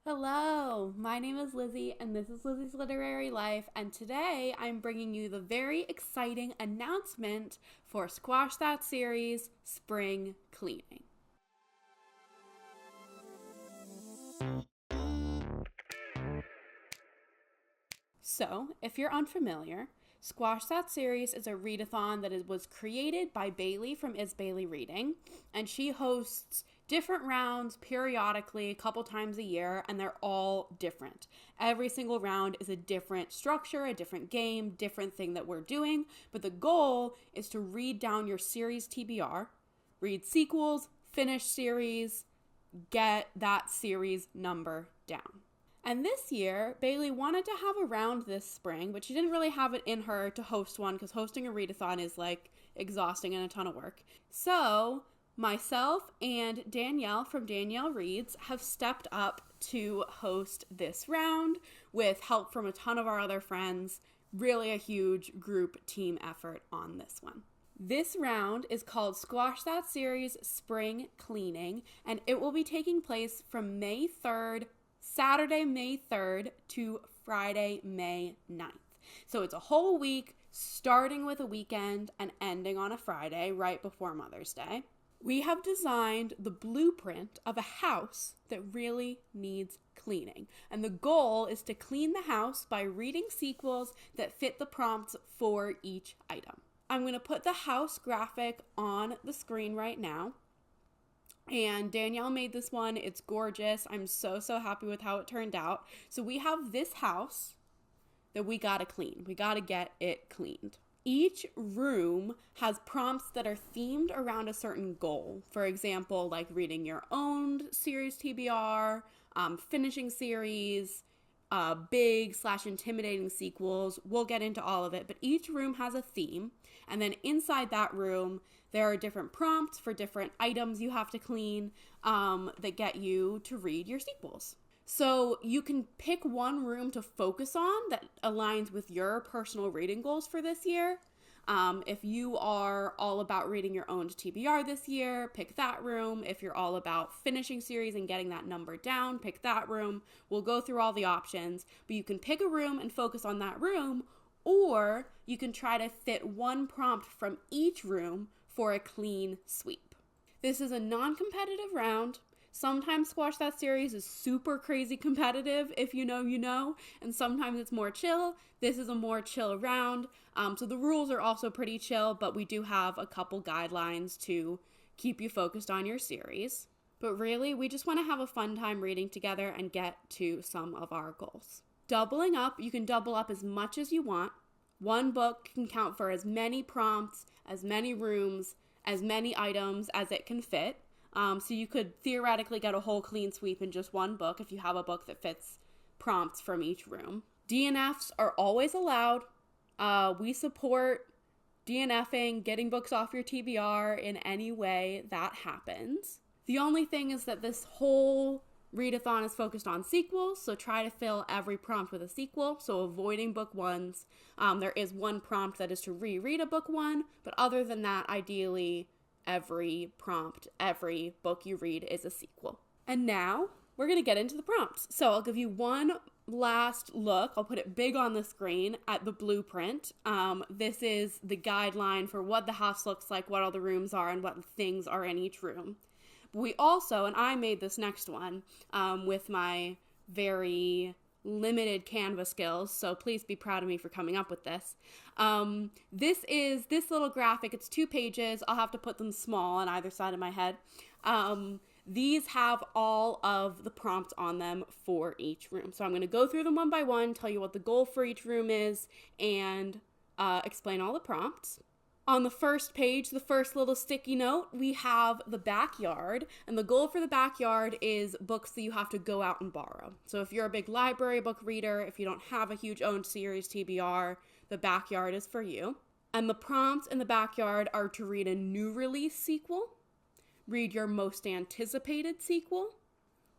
Hello, my name is Lizzie, and this is Lizzie's Literary Life, and today I'm bringing you the very exciting announcement for Squash That Series Spring Cleaning. So, if you're unfamiliar, Squash That Series is a readathon that was created by Bailey from Is Bailey Reading, and she hosts different rounds periodically a couple times a year, and they're all different. Every single round is a different structure, a different game, different thing that we're doing, but the goal is to read down your series TBR, read sequels, finish series, get that series number down. And this year, Bailey wanted to have a round this spring, but she didn't really have it in her to host one because hosting a readathon is exhausting and a ton of work. So myself and Danielle from Danielle Reads have stepped up to host this round with help from a ton of our other friends. Really a huge group team effort on this one. This round is called Squash That Series Spring Cleaning, and it will be taking place from Saturday, May 3rd to Friday, May 9th. So it's a whole week, starting with a weekend and ending on a Friday right before Mother's Day. We have designed the blueprint of a house that really needs cleaning. And the goal is to clean the house by reading sequels that fit the prompts for each item. I'm going to put the house graphic on the screen right now. And Danielle made this one. It's gorgeous. I'm so happy with how it turned out. So we have this house that we gotta clean. We gotta get it cleaned. Each room has prompts that are themed around a certain goal. For example, like reading your own series TBR, finishing series, big/intimidating sequels. We'll get into all of it, but each room has a theme. And then inside that room, there are different prompts for different items you have to clean that get you to read your sequels. So you can pick one room to focus on that aligns with your personal reading goals for this year. If you are all about reading your own TBR this year, pick that room. If you're all about finishing series and getting that number down, pick that room. We'll go through all the options, but you can pick a room and focus on that room, or you can try to fit one prompt from each room for a clean sweep. This is a non-competitive round. Sometimes Squash That Series is super crazy competitive, if you know, you know, and sometimes it's more chill. This is a more chill round, so the rules are also pretty chill, but we do have a couple guidelines to keep you focused on your series. But really, we just want to have a fun time reading together and get to some of our goals. Doubling up, you can double up as much as you want. One book can count for as many prompts, as many rooms, as many items as it can fit. So you could theoretically get a whole clean sweep in just one book if you have a book that fits prompts from each room. DNFs are always allowed. We support DNFing, getting books off your TBR in any way that happens. The only thing is that this whole readathon is focused on sequels, so try to fill every prompt with a sequel, so avoiding book ones. There is one prompt that is to reread a book one, but other than that, ideally, every prompt, every book you read is a sequel. And now, we're going to get into the prompts. So I'll give you one last look, I'll put it big on the screen, at the blueprint. This is the guideline for what the house looks like, what all the rooms are, and what things are in each room. We also, and I made this next one with my very limited Canva skills, so please be proud of me for coming up with this. This is this little graphic. It's 2 pages. I'll have to put them small on either side of my head. These have all of the prompts on them for each room. So I'm going to go through them one by one, tell you what the goal for each room is, and explain all the prompts. On the first page, the first little sticky note, we have the backyard, and the goal for the backyard is books that you have to go out and borrow. So if you're a big library book reader, if you don't have a huge owned series TBR, the backyard is for you. And the prompts in the backyard are to read a new release sequel, read your most anticipated sequel,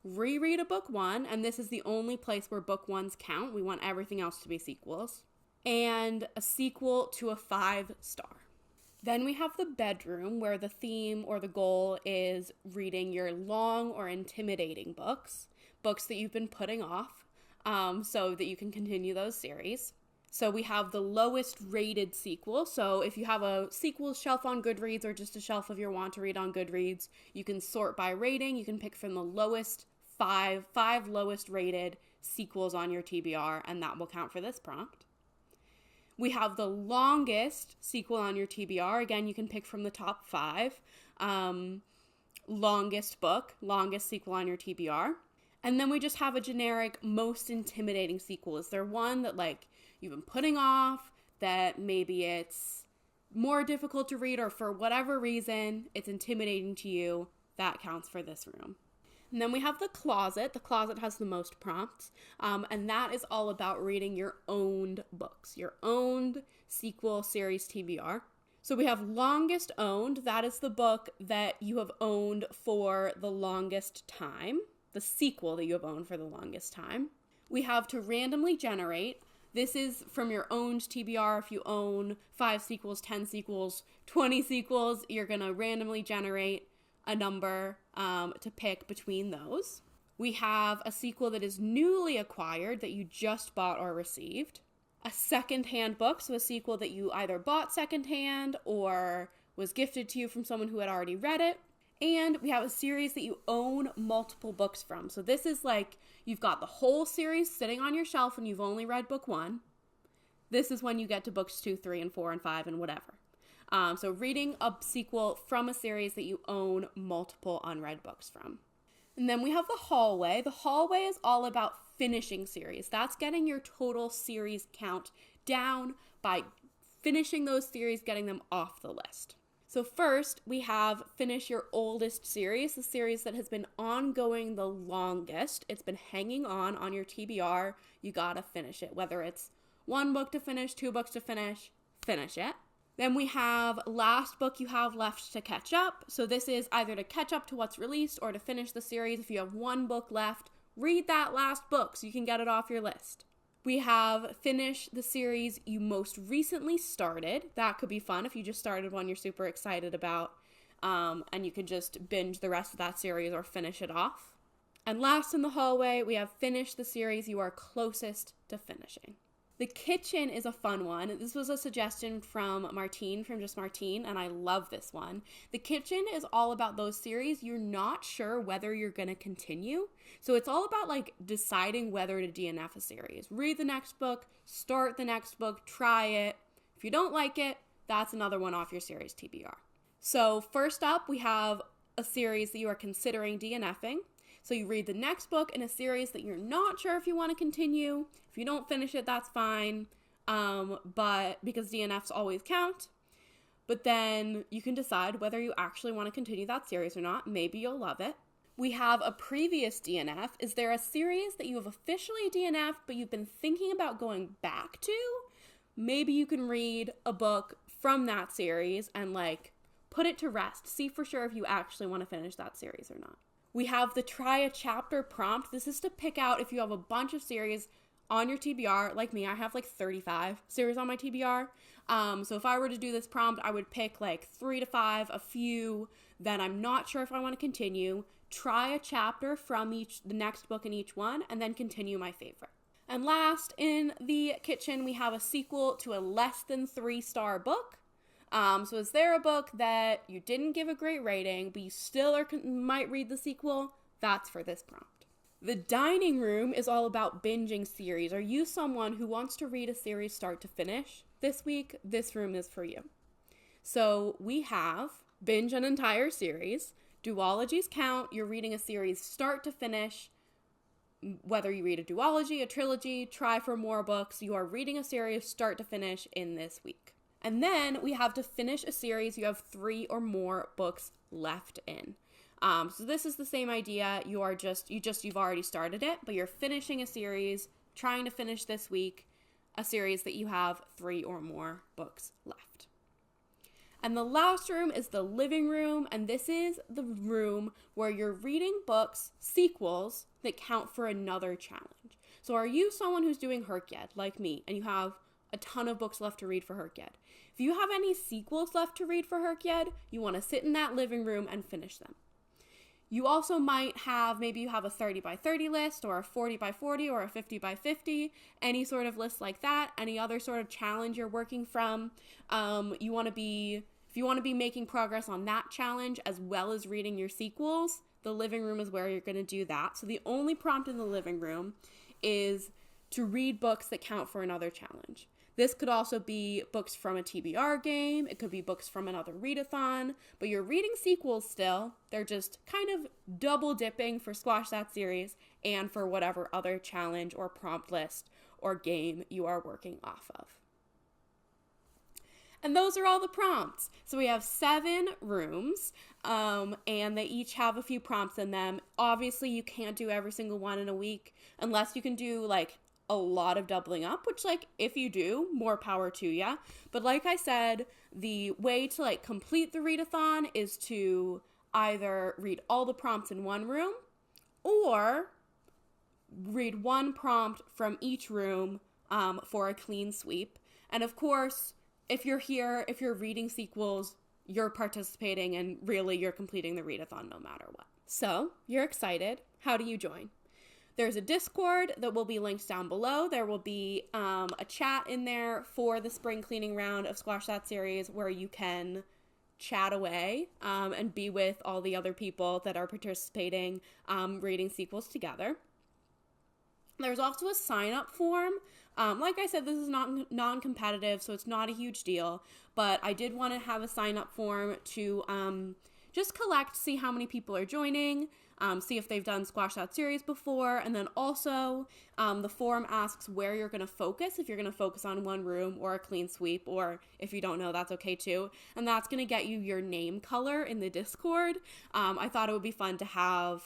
reread a book one, and this is the only place where book ones count. We want everything else to be sequels, and a sequel to a 5-star. Then we have the bedroom, where the theme or the goal is reading your long or intimidating books. books that you've been putting off, so that you can continue those series. So we have the lowest rated sequel. So if you have a sequel shelf on Goodreads or just a shelf of your want to read on Goodreads, you can sort by rating. You can pick from the lowest five lowest rated sequels on your TBR, and that will count for this prompt. We have the longest sequel on your TBR. Again, you can pick from the top 5. Longest book, longest sequel on your TBR. And then we just have a generic most intimidating sequel. Is there one that like you've been putting off, that maybe it's more difficult to read, or for whatever reason it's intimidating to you? That counts for this room. And then we have the closet. The closet has the most prompts, and that is all about reading your owned books, your owned sequel series TBR. So we have longest owned. That is the book that you have owned for the longest time, the sequel that you have owned for the longest time. We have to randomly generate. This is from your owned TBR. If you own 5 sequels, 10 sequels, 20 sequels, you're going to randomly generate a number to pick between those. We have a sequel that is newly acquired that you just bought or received. A secondhand book, so a sequel that you either bought secondhand or was gifted to you from someone who had already read it. And we have a series that you own multiple books from. So this is like you've got the whole series sitting on your shelf and you've only read book 1. This is when you get to books 2, 3, and 4, and 5, and whatever. So reading a sequel from a series that you own multiple unread books from. And then we have the hallway. The hallway is all about finishing series. That's getting your total series count down by finishing those series, getting them off the list. So first, we have finish your oldest series, the series that has been ongoing the longest. It's been hanging on your TBR. You gotta finish it. Whether it's 1 book to finish, 2 books to finish it. Then we have last book you have left to catch up. So this is either to catch up to what's released or to finish the series. If you have 1 book left, read that last book so you can get it off your list. We have finish the series you most recently started. That could be fun if you just started one you're super excited about, and you can just binge the rest of that series or finish it off. And last in the hallway, we have finish the series you are closest to finishing. The kitchen is a fun one. This was a suggestion from Martine, from Just Martine, and I love this one. The kitchen is all about those series you're not sure whether you're going to continue. So it's all about like deciding whether to DNF a series. Read the next book, start the next book, try it. If you don't like it, that's another one off your series TBR. So first up, we have a series that you are considering DNFing. So you read the next book in a series that you're not sure if you want to continue. If you don't finish it, that's fine, but because DNFs always count. But then you can decide whether you actually want to continue that series or not. Maybe you'll love it. We have a previous DNF. Is there a series that you have officially DNF'd, but you've been thinking about going back to? Maybe you can read a book from that series and like put it to rest. See for sure if you actually want to finish that series or not. We have the try a chapter prompt. This is to pick out if you have a bunch of series on your TBR. Like me, I have like 35 series on my TBR. So if I were to do this prompt, I would pick like 3 to 5, a few that I'm not sure if I want to continue, try a chapter from the next book in each one, and then continue my favorite. And last, in the kitchen, we have a sequel to a less than 3-star book. So is there a book that you didn't give a great rating, but you still might read the sequel? That's for this prompt. The dining room is all about binging series. Are you someone who wants to read a series start to finish? This week, this room is for you. So we have binge an entire series. Duologies count. You're reading a series start to finish. Whether you read a duology, a trilogy, try for more books, you are reading a series start to finish in this week. And then we have to finish a series you have 3 or more books left in. So this is the same idea. You've already started it, but you're finishing a series, trying to finish this week, a series that you have 3 or more books left. And the last room is the living room, and this is the room where you're reading books, sequels, that count for another challenge. So are you someone who's doing Herkyed, like me, and you have a ton of books left to read for Herkyed? If you have any sequels left to read for Herkyed, you want to sit in that living room and finish them. You also might have, maybe you have a 30 by 30 list or a 40 by 40 or a 50 by 50, any sort of list like that, any other sort of challenge you're working from. If you want to be making progress on that challenge as well as reading your sequels, the living room is where you're going to do that. So the only prompt in the living room is to read books that count for another challenge. This could also be books from a TBR game. It could be books from another readathon, but you're reading sequels still. They're just kind of double dipping for Squash That Series and for whatever other challenge or prompt list or game you are working off of. And those are all the prompts. So we have 7 rooms, and they each have a few prompts in them. Obviously, you can't do every single one in a week unless you can do like a lot of doubling up, which like if you do, more power to ya. But like I said, the way to like complete the readathon is to either read all the prompts in one room or read one prompt from each room for a clean sweep. And of course, if you're reading sequels, you're participating and really you're completing the readathon no matter what. So you're excited. How do you join? There's a Discord that will be linked down below. There will be a chat in there for the spring cleaning round of Squash That Series where you can chat away and be with all the other people that are participating reading sequels together. There's also a sign-up form. Like I said, this is not non-competitive, so it's not a huge deal, but I did want to have a sign-up form to just collect, see how many people are joining, see if they've done Squash That Series before, and then also the form asks where you're going to focus, if you're going to focus on one room or a clean sweep, or if you don't know, that's okay too, and that's going to get you your name color in the Discord. I thought it would be fun to have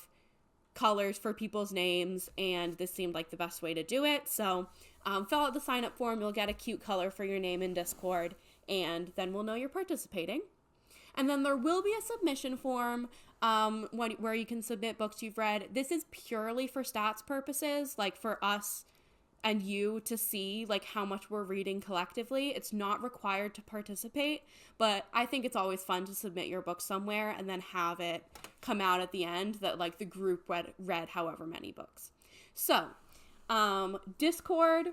colors for people's names, and this seemed like the best way to do it, so fill out the sign-up form, you'll get a cute color for your name in Discord, and then we'll know you're participating. And then there will be a submission form where you can submit books you've read. This is purely for stats purposes, like for us and you to see like how much we're reading collectively. It's not required to participate, but I think it's always fun to submit your book somewhere and then have it come out at the end that like the group read however many books. So, Discord,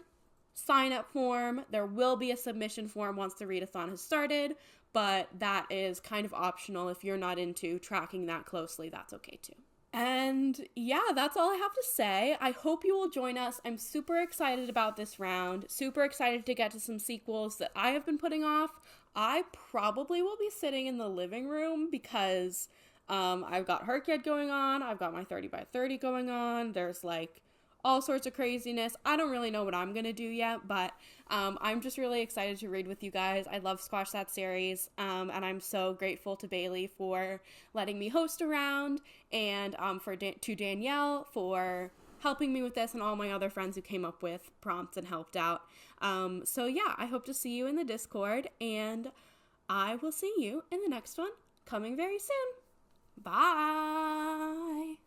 sign up form, there will be a submission form once the readathon has started, but that is kind of optional. If you're not into tracking that closely, that's okay too. And yeah, that's all I have to say. I hope you will join us. I'm super excited about this round, super excited to get to some sequels that I have been putting off. I probably will be sitting in the living room because I've got Herked going on, I've got my 30 by 30 going on, there's like all sorts of craziness. I don't really know what I'm going to do yet, but I'm just really excited to read with you guys. I love Squash That Series, and I'm so grateful to Bailey for letting me host around, and to Danielle for helping me with this, and all my other friends who came up with prompts and helped out. So yeah, I hope to see you in the Discord, and I will see you in the next one coming very soon. Bye!